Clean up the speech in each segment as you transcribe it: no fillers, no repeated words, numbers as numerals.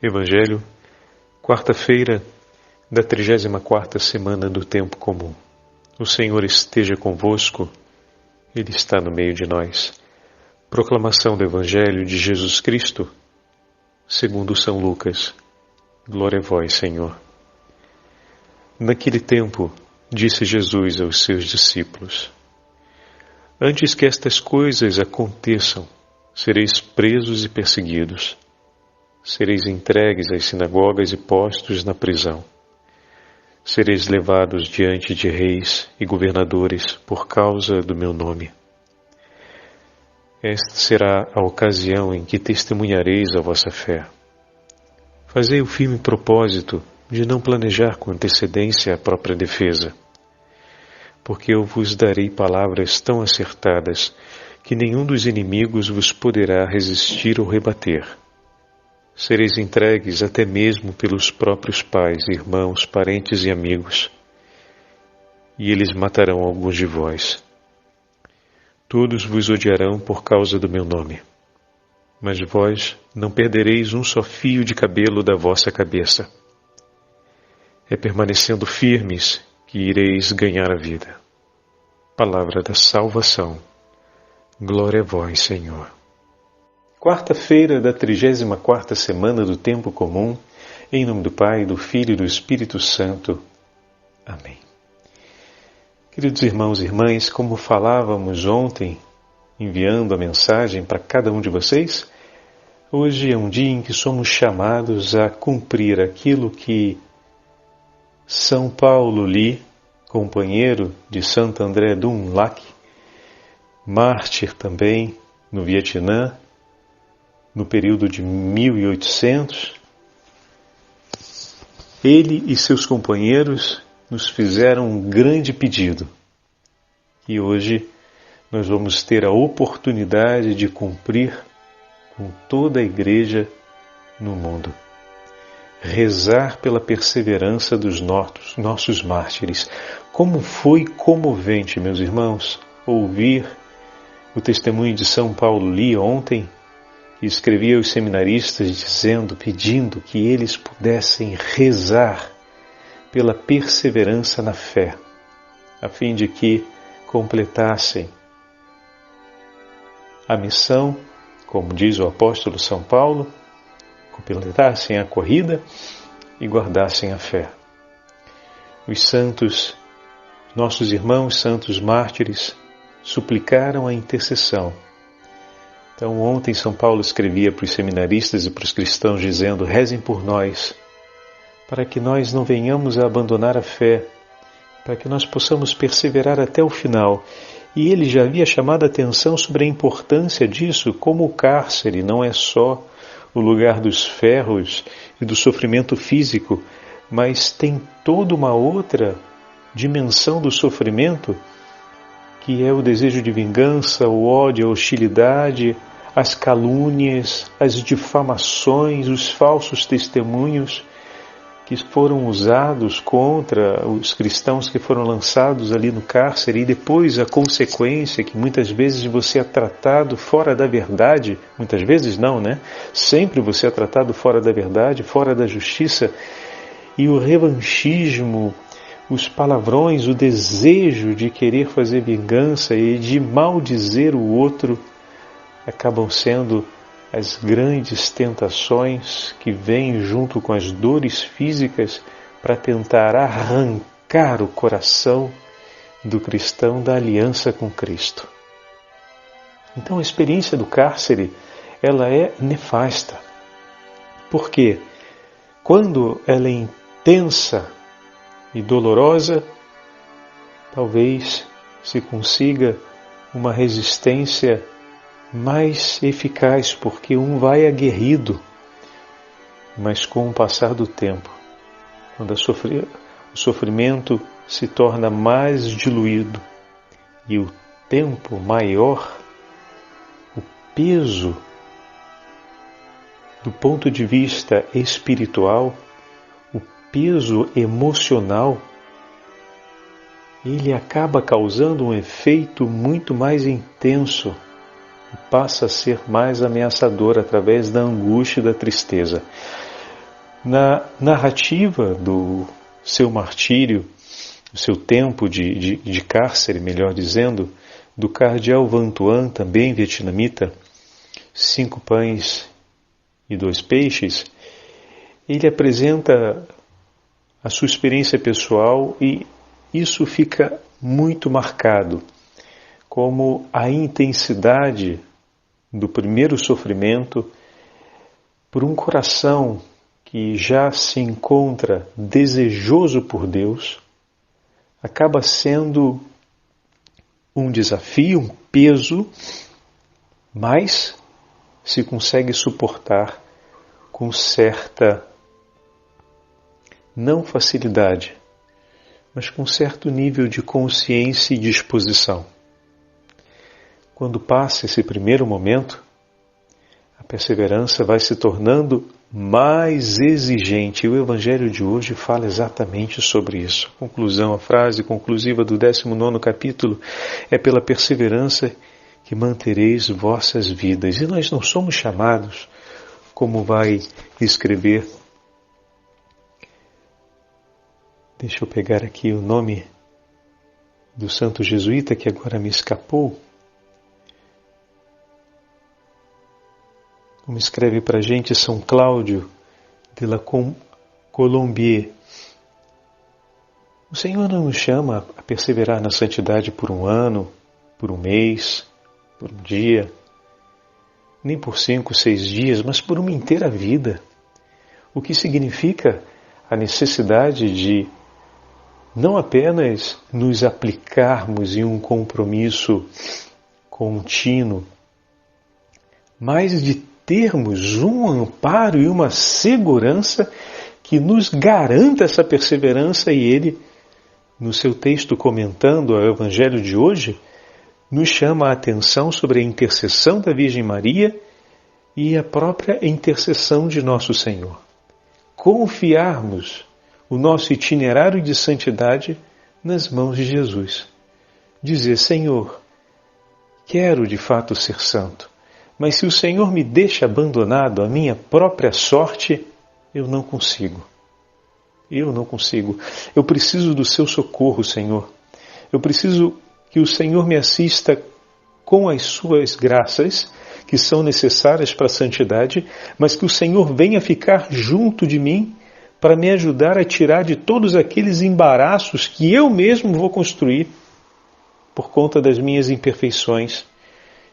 Evangelho, quarta-feira da 34ª semana do Tempo Comum. O Senhor esteja convosco, Ele está no meio de nós. Proclamação do Evangelho de Jesus Cristo, segundo São Lucas. Glória a vós, Senhor. Naquele tempo, disse Jesus aos seus discípulos: Antes que estas coisas aconteçam, sereis presos e perseguidos. Sereis entregues às sinagogas e postos na prisão. Sereis levados diante de reis e governadores por causa do meu nome. Esta será a ocasião em que testemunhareis a vossa fé. Fazei o firme propósito de não planejar com antecedência a própria defesa, porque eu vos darei palavras tão acertadas que nenhum dos inimigos vos poderá resistir ou rebater. Sereis entregues até mesmo pelos próprios pais, irmãos, parentes e amigos, e eles matarão alguns de vós. Todos vos odiarão por causa do meu nome, mas vós não perdereis um só fio de cabelo da vossa cabeça. É permanecendo firmes que ireis ganhar a vida. Palavra da salvação. Glória a vós, Senhor. Quarta-feira da 34ª semana do Tempo Comum, em nome do Pai, do Filho e do Espírito Santo. Amém. Queridos irmãos e irmãs, como falávamos ontem, enviando a mensagem para cada um de vocês, hoje é um dia em que somos chamados a cumprir aquilo que São Paulo Ly, companheiro de Santo André Dun Lac, mártir também no Vietnã, no período de 1800, ele e seus companheiros nos fizeram um grande pedido, e hoje nós vamos ter a oportunidade de cumprir com toda a Igreja no mundo. Rezar pela perseverança dos nossos mártires. Como foi comovente, meus irmãos, ouvir o testemunho de São Paulo Ly ontem, que escrevia aos seminaristas pedindo que eles pudessem rezar pela perseverança na fé, a fim de que completassem a missão, como diz o apóstolo São Paulo, completassem a corrida e guardassem a fé. Os santos, nossos irmãos santos mártires, suplicaram a intercessão. Então ontem São Paulo escrevia para os seminaristas e para os cristãos dizendo: rezem por nós, para que nós não venhamos a abandonar a fé, para que nós possamos perseverar até o final. E ele já havia chamado a atenção sobre a importância disso, como o cárcere não é só o lugar dos ferros e do sofrimento físico, mas tem toda uma outra dimensão do sofrimento, que é o desejo de vingança, o ódio, a hostilidade, as calúnias, as difamações, os falsos testemunhos que foram usados contra os cristãos que foram lançados ali no cárcere, e depois a consequência que muitas vezes você é tratado fora da verdade, muitas vezes não, né? Sempre você é tratado fora da verdade, fora da justiça, e o revanchismo, os palavrões, o desejo de querer fazer vingança e de maldizer o outro acabam sendo as grandes tentações que vêm junto com as dores físicas para tentar arrancar o coração do cristão da aliança com Cristo. Então a experiência do cárcere, ela é nefasta. Por quê? Quando ela é intensa e dolorosa, talvez se consiga uma resistência mais eficaz, porque um vai aguerrido, mas com o passar do tempo, quando o sofrimento se torna mais diluído e o tempo maior, o peso do ponto de vista espiritual, o peso emocional, ele acaba causando um efeito muito mais intenso e passa a ser mais ameaçador através da angústia e da tristeza. na narrativa do seu martírio, o seu tempo de cárcere, melhor dizendo, do cardeal Van Thuan, também vietnamita, 5 pães e 2 peixes, ele apresenta a sua experiência pessoal e isso fica muito marcado como a intensidade do primeiro sofrimento por um coração que já se encontra desejoso por Deus, acaba sendo um desafio, um peso, mas se consegue suportar com certa, não facilidade, mas com certo nível de consciência e disposição. Quando passa esse primeiro momento, a perseverança vai se tornando mais exigente. E o Evangelho de hoje fala exatamente sobre isso. Conclusão, a frase conclusiva do 19º capítulo é: pela perseverança que mantereis vossas vidas. E nós não somos chamados, como vai escrever, deixa eu pegar aqui o nome do santo jesuíta que agora me escapou, como escreve para a gente São Cláudio de la Colombier. O Senhor não nos chama a perseverar na santidade por um ano, por um mês, por um dia, nem por 5, 6 dias, mas por uma inteira vida. O que significa a necessidade de não apenas nos aplicarmos em um compromisso contínuo, mas de termos um amparo e uma segurança que nos garanta essa perseverança. E ele, no seu texto comentando o Evangelho de hoje, nos chama a atenção sobre a intercessão da Virgem Maria e a própria intercessão de Nosso Senhor. Confiarmos o nosso itinerário de santidade nas mãos de Jesus. Dizer: Senhor, quero de fato ser santo, mas se o Senhor me deixa abandonado à minha própria sorte, eu não consigo. Eu não consigo. Eu preciso do seu socorro, Senhor. Eu preciso que o Senhor me assista com as suas graças, que são necessárias para a santidade, mas que o Senhor venha ficar junto de mim para me ajudar a tirar de todos aqueles embaraços que eu mesmo vou construir por conta das minhas imperfeições.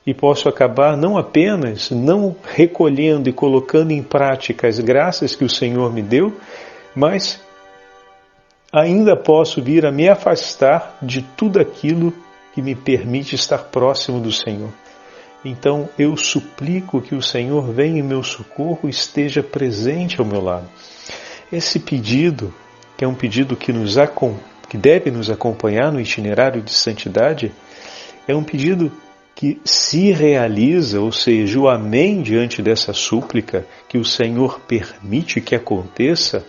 E posso acabar não apenas não recolhendo e colocando em prática as graças que o Senhor me deu, mas ainda posso vir a me afastar de tudo aquilo que me permite estar próximo do Senhor. Então eu suplico que o Senhor venha em meu socorro e esteja presente ao meu lado. Esse pedido, que é um pedido que deve nos acompanhar no itinerário de santidade, é um pedido que se realiza, ou seja, o amém diante dessa súplica que o Senhor permite que aconteça,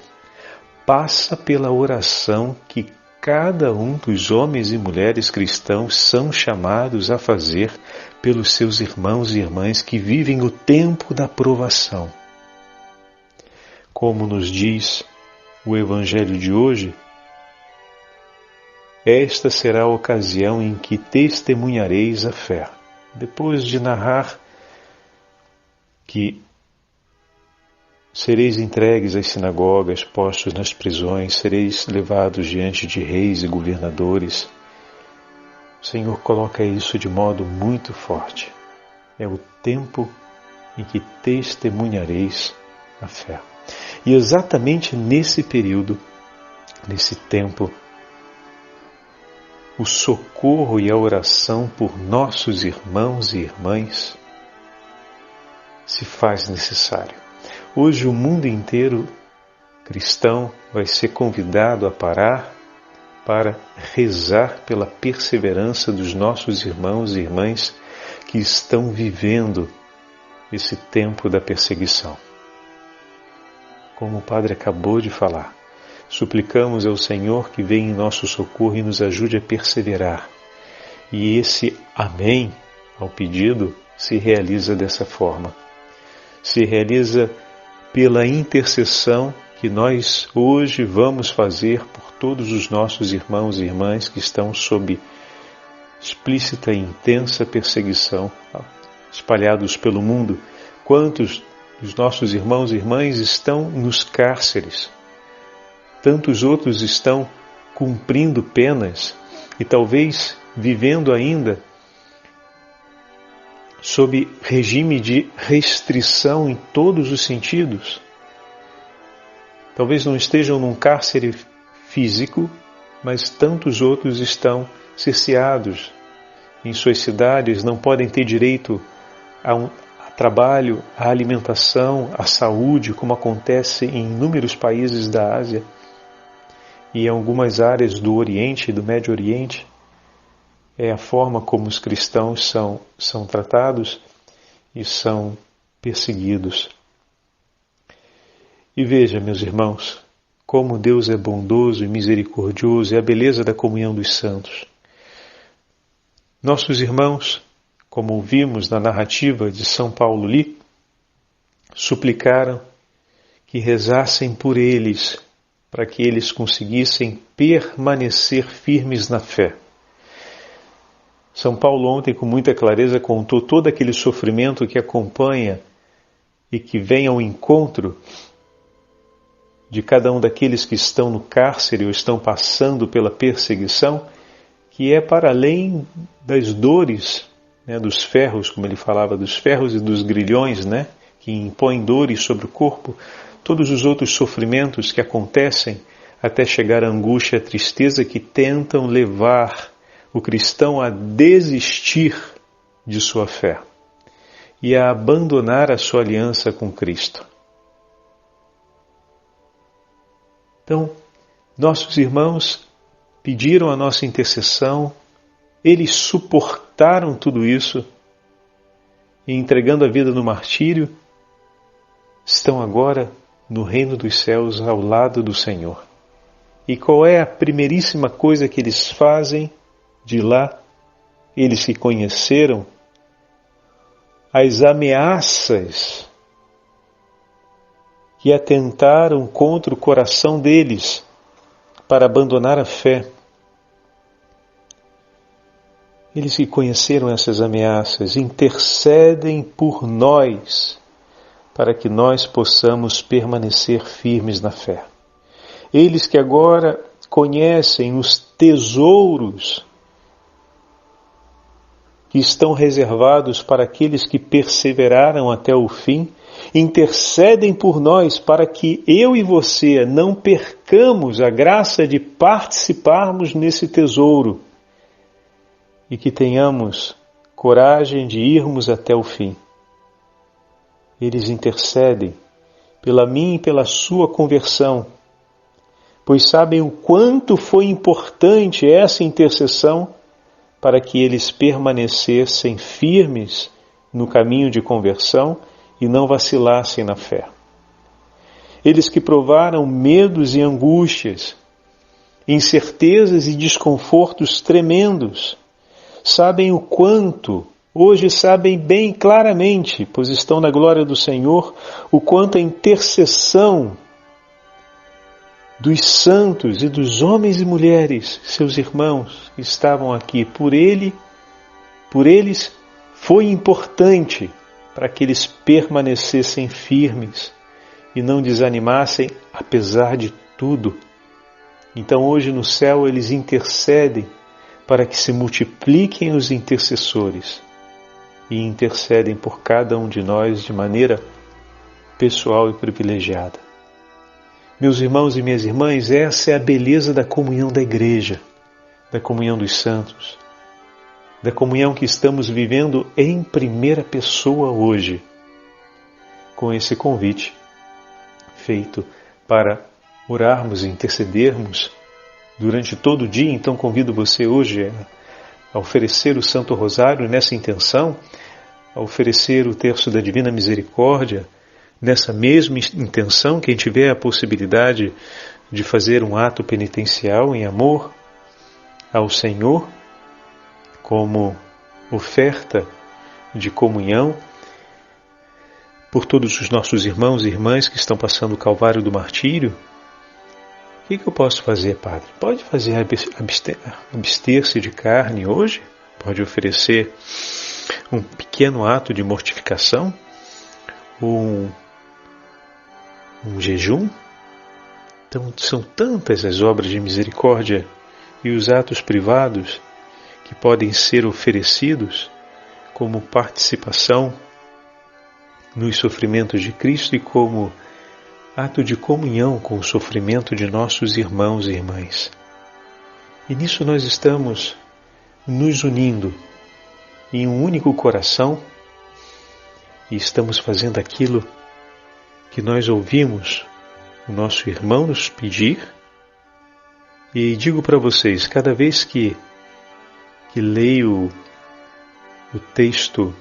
passa pela oração que cada um dos homens e mulheres cristãos são chamados a fazer pelos seus irmãos e irmãs que vivem o tempo da provação. Como nos diz o Evangelho de hoje, esta será a ocasião em que testemunhareis a fé. Depois de narrar que sereis entregues às sinagogas, postos nas prisões, sereis levados diante de reis e governadores, o Senhor coloca isso de modo muito forte. É o tempo em que testemunhareis a fé. E exatamente nesse período, nesse tempo, o socorro e a oração por nossos irmãos e irmãs se faz necessário. Hoje o mundo inteiro cristão vai ser convidado a parar para rezar pela perseverança dos nossos irmãos e irmãs que estão vivendo esse tempo da perseguição. Como o Padre acabou de falar, suplicamos ao Senhor que venha em nosso socorro e nos ajude a perseverar. E esse amém ao pedido se realiza dessa forma. Se realiza pela intercessão que nós hoje vamos fazer por todos os nossos irmãos e irmãs que estão sob explícita e intensa perseguição, espalhados pelo mundo? Quantos dos nossos irmãos e irmãs estão nos cárceres? Tantos outros estão cumprindo penas e talvez vivendo ainda sob regime de restrição em todos os sentidos. Talvez não estejam num cárcere físico, mas tantos outros estão cerceados em suas cidades, não podem ter direito a trabalho, à alimentação, à saúde, como acontece em inúmeros países da Ásia e em algumas áreas do Oriente e do Médio Oriente. É a forma como os cristãos são tratados e são perseguidos. E veja, meus irmãos, como Deus é bondoso e misericordioso, e a beleza da comunhão dos santos. Nossos irmãos, como ouvimos na narrativa de São Paulo ali, suplicaram que rezassem por eles, para que eles conseguissem permanecer firmes na fé. São Paulo ontem, com muita clareza, contou todo aquele sofrimento que acompanha e que vem ao encontro de cada um daqueles que estão no cárcere ou estão passando pela perseguição, que é para além das dores, dos ferros, como ele falava, dos ferros e dos grilhões, que impõem dores sobre o corpo, todos os outros sofrimentos que acontecem até chegar à angústia e à tristeza que tentam levar o cristão a desistir de sua fé e a abandonar a sua aliança com Cristo. Então, nossos irmãos pediram a nossa intercessão, eles suportaram tudo isso e, entregando a vida no martírio, estão agora no reino dos céus ao lado do Senhor. E qual é a primeiríssima coisa que eles fazem de lá? Eles que conheceram as ameaças que atentaram contra o coração deles para abandonar a fé. Eles que conheceram essas ameaças intercedem por nós para que nós possamos permanecer firmes na fé. Eles que agora conhecem os tesouros que estão reservados para aqueles que perseveraram até o fim, intercedem por nós para que eu e você não percamos a graça de participarmos nesse tesouro e que tenhamos coragem de irmos até o fim. Eles intercedem pela minha e pela sua conversão, pois sabem o quanto foi importante essa intercessão para que eles permanecessem firmes no caminho de conversão e não vacilassem na fé. Eles que provaram medos e angústias, incertezas e desconfortos tremendos, sabem o quanto, hoje sabem bem claramente, pois estão na glória do Senhor, o quanto a intercessão dos santos e dos homens e mulheres, seus irmãos, que estavam aqui por eles, foi importante para que eles permanecessem firmes e não desanimassem apesar de tudo. Então hoje no céu eles intercedem para que se multipliquem os intercessores e intercedem por cada um de nós de maneira pessoal e privilegiada. Meus irmãos e minhas irmãs, essa é a beleza da comunhão da igreja, da comunhão dos santos, da comunhão que estamos vivendo em primeira pessoa hoje, com esse convite feito para orarmos e intercedermos durante todo o dia. Então convido você hoje a oferecer o Santo Rosário nessa intenção, a oferecer o Terço da Divina Misericórdia nessa mesma intenção. Quem tiver a possibilidade de fazer um ato penitencial em amor ao Senhor, como oferta de comunhão, por todos os nossos irmãos e irmãs que estão passando o calvário do martírio. O que eu posso fazer, Padre? Pode fazer abster-se de carne hoje? Pode oferecer um pequeno ato de mortificação? Um jejum? Então, são tantas as obras de misericórdia e os atos privados que podem ser oferecidos como participação nos sofrimentos de Cristo e como ato de comunhão com o sofrimento de nossos irmãos e irmãs. E nisso nós estamos nos unindo em um único coração e estamos fazendo aquilo que nós ouvimos o nosso irmão nos pedir. E digo para vocês, cada vez que leio o texto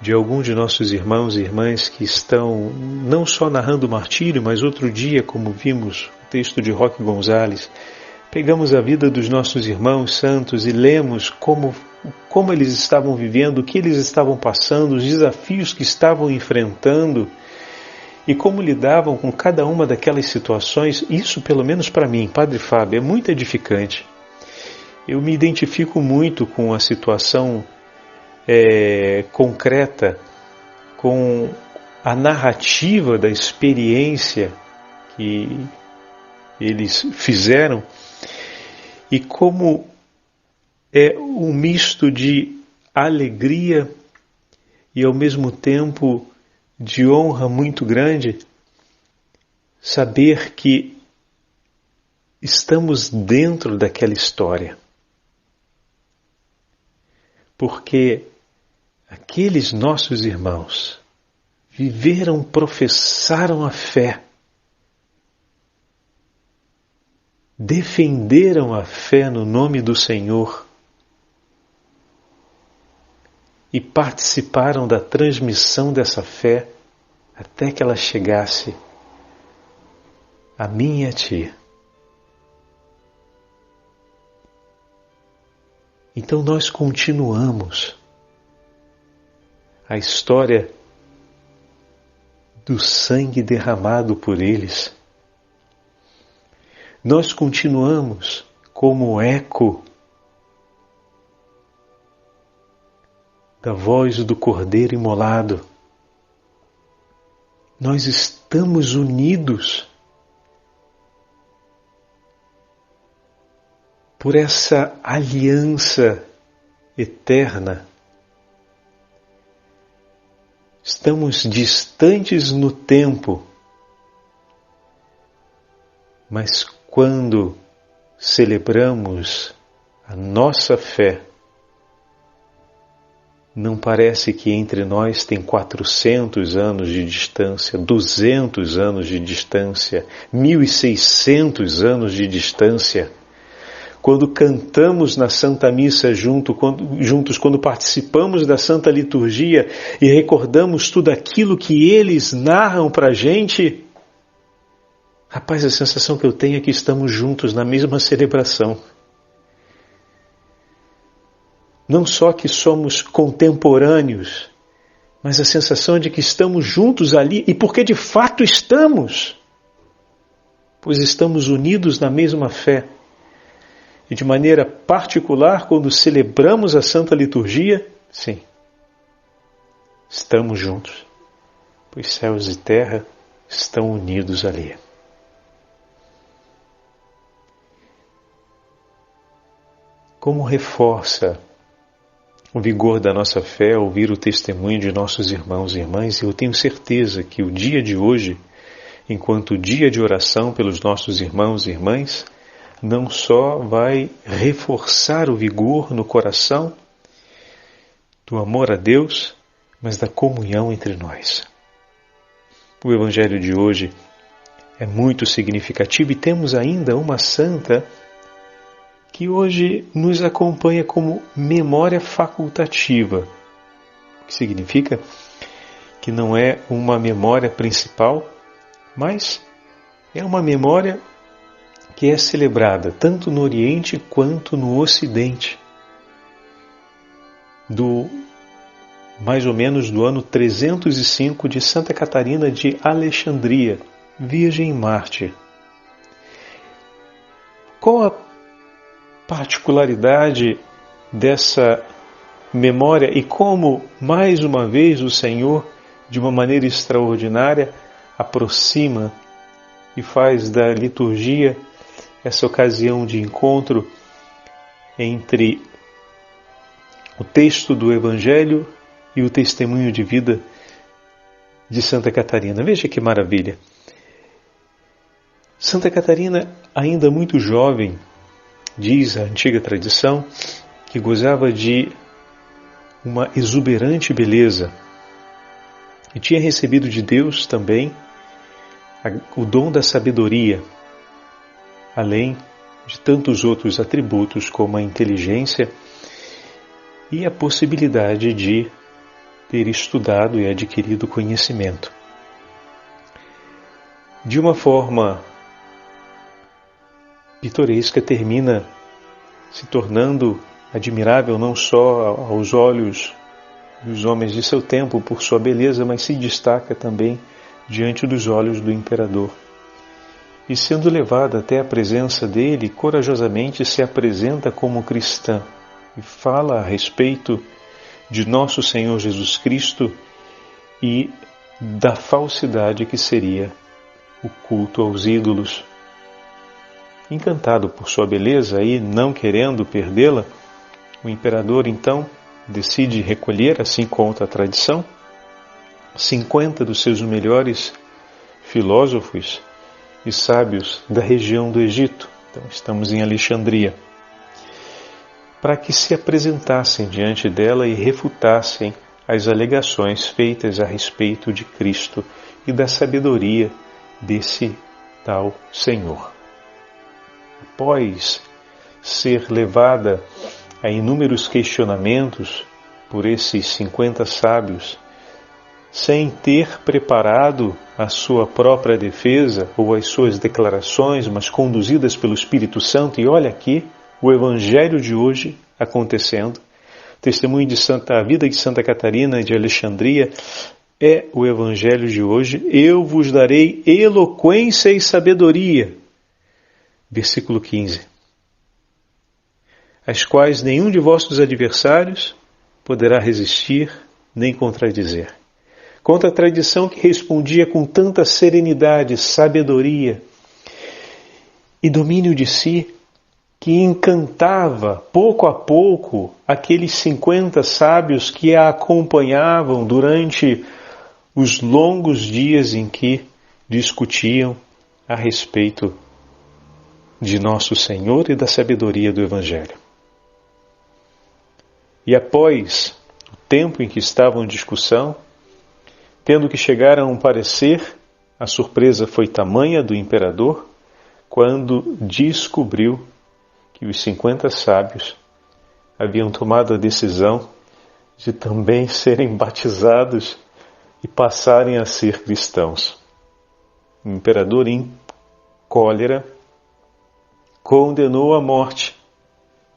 de algum de nossos irmãos e irmãs que estão não só narrando o martírio, mas outro dia, como vimos o texto de Roque Gonzalez, pegamos a vida dos nossos irmãos santos e lemos como eles estavam vivendo, o que eles estavam passando, os desafios que estavam enfrentando e como lidavam com cada uma daquelas situações. Isso, pelo menos para mim, Padre Fábio, é muito edificante. Eu me identifico muito com a situação concreta, com a narrativa da experiência que eles fizeram e como é um misto de alegria e ao mesmo tempo de honra muito grande saber que estamos dentro daquela história. Porque aqueles nossos irmãos viveram, professaram a fé, defenderam a fé no nome do Senhor e participaram da transmissão dessa fé até que ela chegasse a mim e a ti. Então nós continuamos a história do sangue derramado por eles. Nós continuamos como eco da voz do Cordeiro imolado. Nós estamos unidos por essa aliança eterna. Estamos distantes no tempo, mas quando celebramos a nossa fé, não parece que entre nós tem 400 anos de distância, 200 anos de distância, 1.600 anos de distância. Quando cantamos na Santa Missa juntos, quando participamos da Santa Liturgia e recordamos tudo aquilo que eles narram para a gente, rapaz, a sensação que eu tenho é que estamos juntos na mesma celebração. Não só que somos contemporâneos, mas a sensação é de que estamos juntos ali, e porque de fato estamos, pois estamos unidos na mesma fé. E de maneira particular, quando celebramos a Santa Liturgia, sim, estamos juntos, pois céus e terra estão unidos ali. Como reforça o vigor da nossa fé ouvir o testemunho de nossos irmãos e irmãs, e eu tenho certeza que o dia de hoje, enquanto dia de oração pelos nossos irmãos e irmãs, não só vai reforçar o vigor no coração do amor a Deus, mas da comunhão entre nós. O Evangelho de hoje é muito significativo e temos ainda uma santa que hoje nos acompanha como memória facultativa, o que significa que não é uma memória principal, mas é uma memória que é celebrada tanto no Oriente quanto no Ocidente, do mais ou menos do ano 305 de Santa Catarina de Alexandria, Virgem Mártir. Qual a particularidade dessa memória e como, mais uma vez, o Senhor, de uma maneira extraordinária, aproxima e faz da liturgia essa ocasião de encontro entre o texto do Evangelho e o testemunho de vida de Santa Catarina. Veja que maravilha! Santa Catarina, ainda muito jovem, diz a antiga tradição, que gozava de uma exuberante beleza e tinha recebido de Deus também o dom da sabedoria, além de tantos outros atributos como a inteligência e a possibilidade de ter estudado e adquirido conhecimento. De uma forma pitoresca, termina se tornando admirável não só aos olhos dos homens de seu tempo por sua beleza, mas se destaca também diante dos olhos do imperador. E sendo levada até a presença dele, corajosamente se apresenta como cristã e fala a respeito de nosso Senhor Jesus Cristo e da falsidade que seria o culto aos ídolos. Encantado por sua beleza e não querendo perdê-la, o imperador então decide recolher, assim conta a tradição, 50 dos seus melhores filósofos e sábios da região do Egito, então estamos em Alexandria, para que se apresentassem diante dela e refutassem as alegações feitas a respeito de Cristo e da sabedoria desse tal Senhor. Após ser levada a inúmeros questionamentos por esses 50 sábios, sem ter preparado a sua própria defesa ou as suas declarações, mas conduzidas pelo Espírito Santo, e olha aqui o Evangelho de hoje acontecendo, testemunho de a vida de Santa Catarina de Alexandria é o Evangelho de hoje. Eu vos darei eloquência e sabedoria. Versículo 15. As quais nenhum de vossos adversários poderá resistir nem contradizer. Contra a tradição que respondia com tanta serenidade, sabedoria e domínio de si, que encantava pouco a pouco aqueles 50 sábios que a acompanhavam durante os longos dias em que discutiam a respeito de nosso Senhor e da sabedoria do Evangelho. E após o tempo em que estavam em discussão, tendo que chegar a um parecer, a surpresa foi tamanha do imperador quando descobriu que os 50 sábios haviam tomado a decisão de também serem batizados e passarem a ser cristãos. O imperador, em cólera, condenou à morte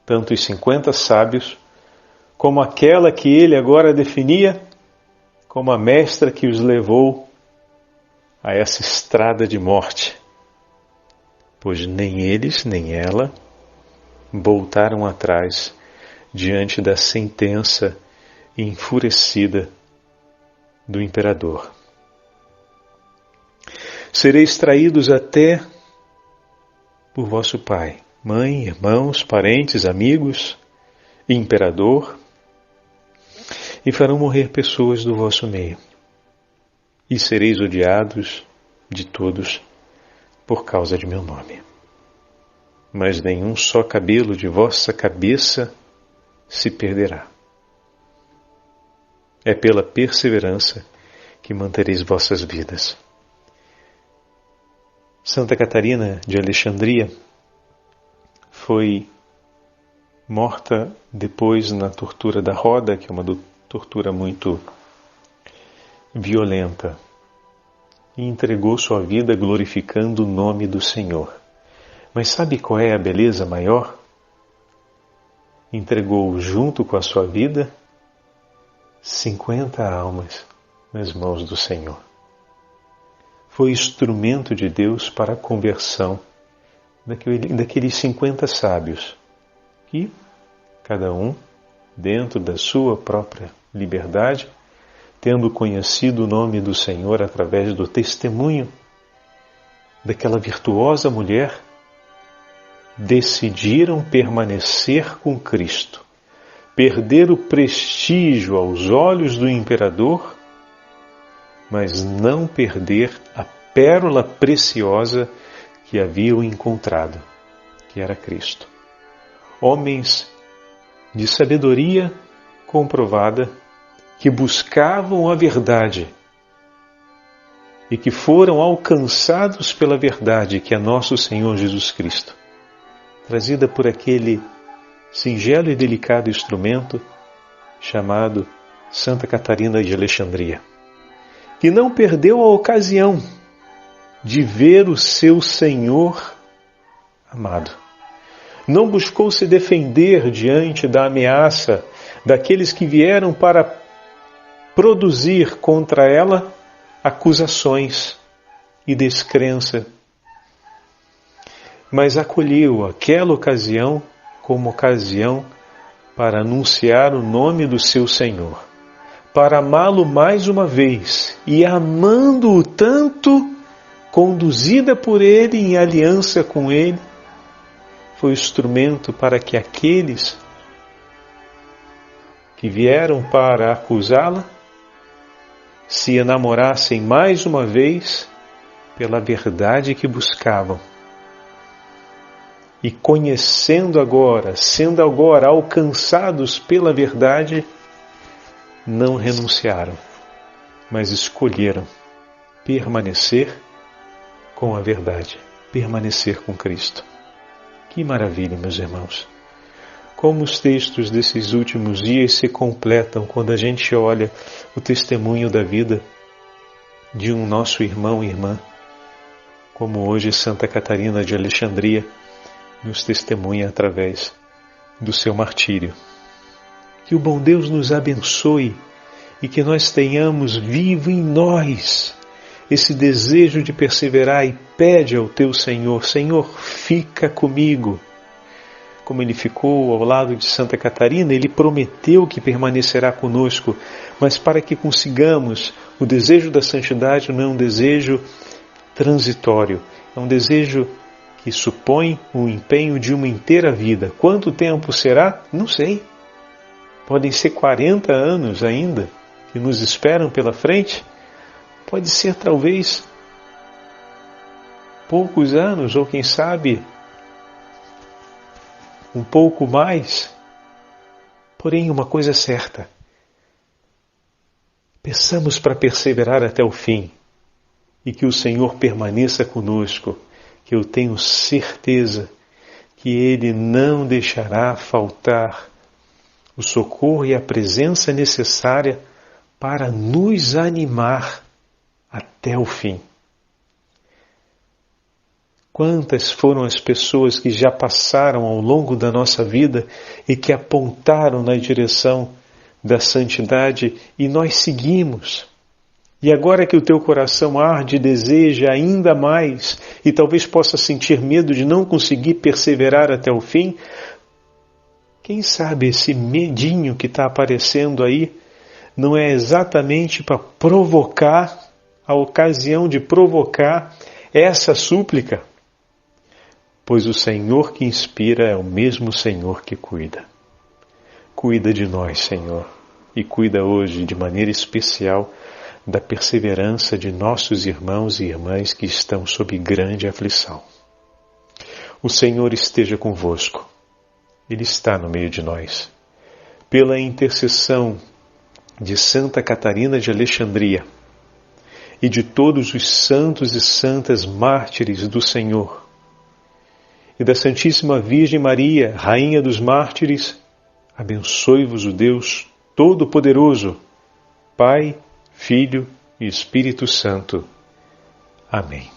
tanto os 50 sábios como aquela que ele agora definia como a mestra que os levou a essa estrada de morte, pois nem eles nem ela voltaram atrás diante da sentença enfurecida do imperador. Sereis traídos até por vosso pai, mãe, irmãos, parentes, amigos, imperador, e farão morrer pessoas do vosso meio. E sereis odiados de todos por causa de meu nome. Mas nenhum só cabelo de vossa cabeça se perderá. É pela perseverança que mantereis vossas vidas. Santa Catarina de Alexandria foi morta depois na tortura da roda, que é uma tortura muito violenta, e entregou sua vida glorificando o nome do Senhor. Mas sabe qual é a beleza maior? Entregou junto com a sua vida 50 almas nas mãos do Senhor. Foi instrumento de Deus para a conversão daqueles 50 sábios, que, cada um, dentro da sua própria liberdade, tendo conhecido o nome do Senhor através do testemunho daquela virtuosa mulher, decidiram permanecer com Cristo, perder o prestígio aos olhos do imperador, mas não perder a pérola preciosa que haviam encontrado, que era Cristo. Homens de sabedoria comprovada, que buscavam a verdade e que foram alcançados pela verdade, que é nosso Senhor Jesus Cristo, trazida por aquele singelo e delicado instrumento chamado Santa Catarina de Alexandria, que não perdeu a ocasião de ver o seu Senhor amado. Não buscou se defender diante da ameaça daqueles que vieram para produzir contra ela acusações e descrença, mas acolheu aquela ocasião como ocasião para anunciar o nome do seu Senhor, para amá-lo mais uma vez e, amando-o tanto, conduzida por ele em aliança com ele, foi instrumento para que aqueles que vieram para acusá-la se enamorassem mais uma vez pela verdade que buscavam. E conhecendo agora, sendo agora alcançados pela verdade, não renunciaram, mas escolheram permanecer com a verdade, permanecer com Cristo. Que maravilha, meus irmãos! Como os textos desses últimos dias se completam quando a gente olha o testemunho da vida de um nosso irmão e irmã, como hoje Santa Catarina de Alexandria nos testemunha através do seu martírio. Que o bom Deus nos abençoe e que nós tenhamos vivo em nós esse desejo de perseverar, e pede ao teu Senhor: Senhor, fica comigo. Como ele ficou ao lado de Santa Catarina, ele prometeu que permanecerá conosco, mas para que consigamos, o desejo da santidade não é um desejo transitório, é um desejo que supõe o empenho de uma inteira vida. Quanto tempo será? Não sei. Podem ser 40 anos ainda que nos esperam pela frente. Pode ser talvez poucos anos, ou quem sabe um pouco mais. Porém, uma coisa é certa: peçamos para perseverar até o fim e que o Senhor permaneça conosco, que eu tenho certeza que Ele não deixará faltar o socorro e a presença necessária para nos animar até o fim. Quantas foram as pessoas que já passaram ao longo da nossa vida e que apontaram na direção da santidade e nós seguimos. E agora que o teu coração arde e deseja ainda mais e talvez possa sentir medo de não conseguir perseverar até o fim, quem sabe esse medinho que está aparecendo aí não é exatamente para provocar, a ocasião de provocar essa súplica? Pois o Senhor que inspira é o mesmo Senhor que cuida. Cuida de nós, Senhor, e cuida hoje de maneira especial da perseverança de nossos irmãos e irmãs que estão sob grande aflição. O Senhor esteja convosco. Ele está no meio de nós. Pela intercessão de Santa Catarina de Alexandria e de todos os santos e santas mártires do Senhor, e da Santíssima Virgem Maria, Rainha dos Mártires, abençoe-vos o Deus Todo-Poderoso, Pai, Filho e Espírito Santo. Amém.